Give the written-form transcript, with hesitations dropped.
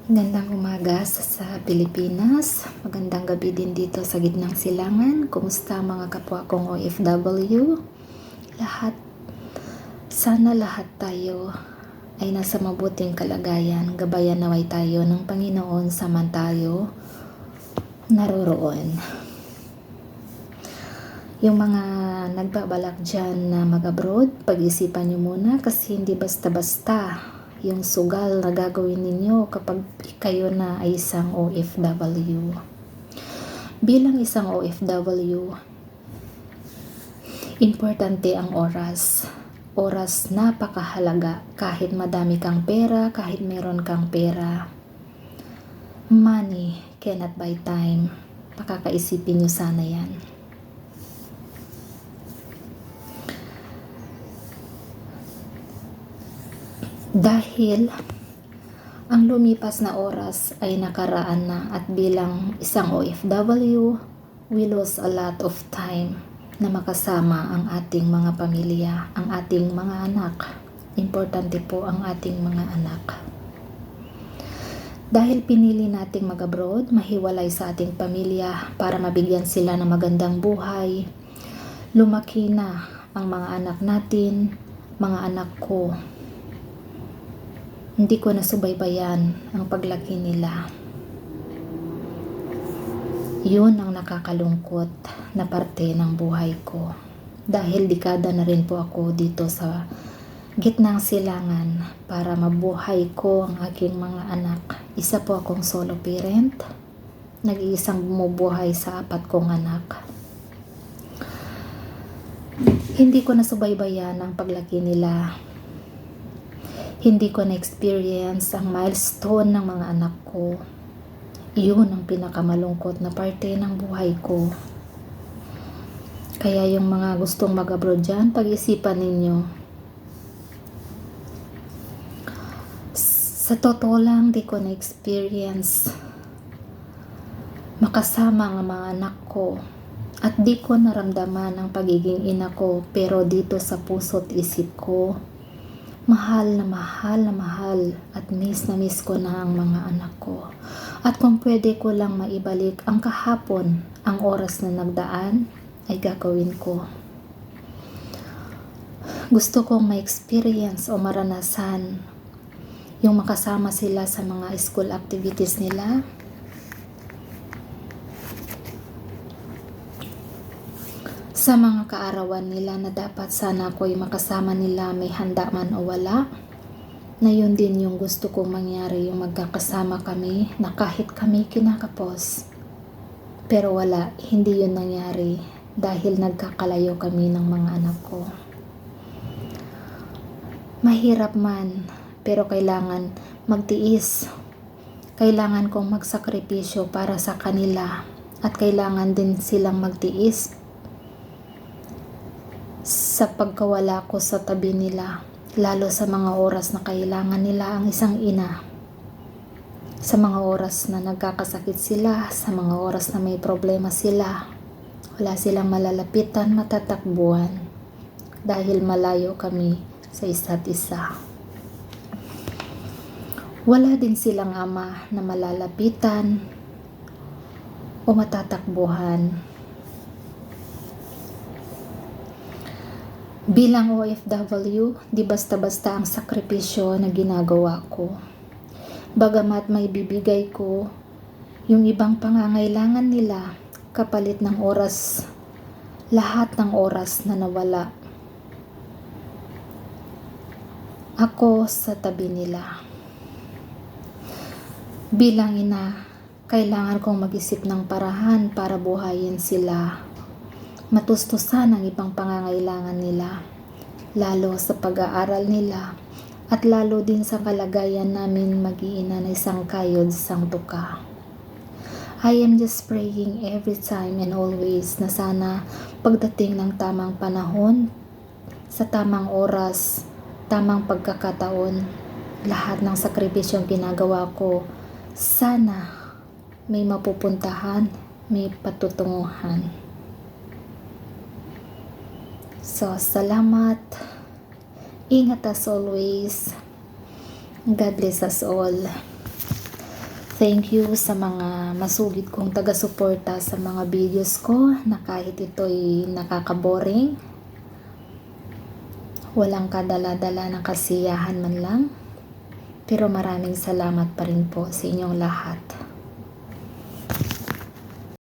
Magandang umaga sa Pilipinas. Magandang gabi din dito sa gitnang silangan. Kumusta mga kapwa kong OFW? Lahat, sana lahat tayo ay nasa mabuting kalagayan. Gabayan naway tayo ng Panginoon saman tayo naroroon. Yung mga nagbabalak dyan na mag-abroad, pag-isipan nyo muna kasi hindi basta-basta yung sugal na gagawin ninyo kapag kayo na ay isang OFW. Bilang isang OFW, importante ang oras. Oras napakahalaga kahit madami kang pera, kahit meron kang pera. Money cannot buy time. Pakakaisipin nyo sana yan. Dahil ang lumipas na oras ay nakaraan na at bilang isang OFW, we lose a lot of time na makasama ang ating mga pamilya, ang ating mga anak. Importante po ang ating mga anak. Dahil pinili nating mag-abroad, mahiwalay sa ating pamilya para mabigyan sila ng magandang buhay, lumaki na ang mga anak natin, mga anak ko. Hindi ko nasubaybayan ang paglaki nila. Yun ang nakakalungkot na parte ng buhay ko. Dahil dekada na rin po ako dito sa gitnang silangan para mabuhay ko ang aking mga anak. Isa po akong solo parent. Nag-iisang bumubuhay sa 4 kong anak. Hindi ko nasubaybayan ang paglaki nila. Hindi ko na-experience ang milestone ng mga anak ko. Iyon ang pinakamalungkot na parte ng buhay ko. Kaya yung mga gustong mag-abroad dyan, pag-isipan ninyo. Sa totoo lang, di ko na-experience makasama ang mga anak ko. At di ko naramdaman ang pagiging ina ko, pero dito sa puso't isip ko, mahal na mahal na mahal at miss na miss ko na ang mga anak ko. At kung pwede ko lang maibalik ang kahapon, ang oras na nagdaan, ay gagawin ko. Gusto kong ma-experience o maranasan yung makasama sila sa mga school activities nila. Sa mga kaarawan nila na dapat sana ako'y makasama nila, may handa man o wala, na yun din yung gusto kong mangyari, yung magkakasama kami na kahit kami kinakapos. Pero wala, hindi yun nangyari dahil nagkakalayo kami ng mga anak ko. Mahirap man, pero kailangan magtiis. Kailangan kong magsakripisyo para sa kanila at kailangan din silang magtiis sa pagkawala ko sa tabi nila, lalo sa mga oras na kailangan nila ang isang ina, sa mga oras na nagkakasakit sila, sa mga oras na may problema sila. Wala silang malalapitan, matatakbuhan dahil malayo kami sa isa't isa. Wala din silang ama na malalapitan o matatakbuhan. Bilang OFW, di basta-basta ang sakripisyo na ginagawa ko. Bagamat may bibigay ko yung ibang pangangailangan nila kapalit ng oras, lahat ng oras na nawala ako sa tabi nila. Bilang ina, kailangan kong mag-isip ng parahan para buhayin sila. Matustusan ang ibang pangangailangan nila, lalo sa pag-aaral nila at lalo din sa kalagayan namin mag-iina na isang kayod, isang tuka. I am just praying every time and always na sana pagdating ng tamang panahon, sa tamang oras, tamang pagkakataon, lahat ng sakripisyong ginagawa ko, sana may mapupuntahan, may patutunguhan. So, salamat. Ingat as always. God bless us all. Thank you sa mga masugid kong taga-suporta sa mga videos ko na kahit ito'y nakaka-boring, walang kadala-dala ng kasiyahan man lang. Pero maraming salamat pa rin po sa inyong lahat.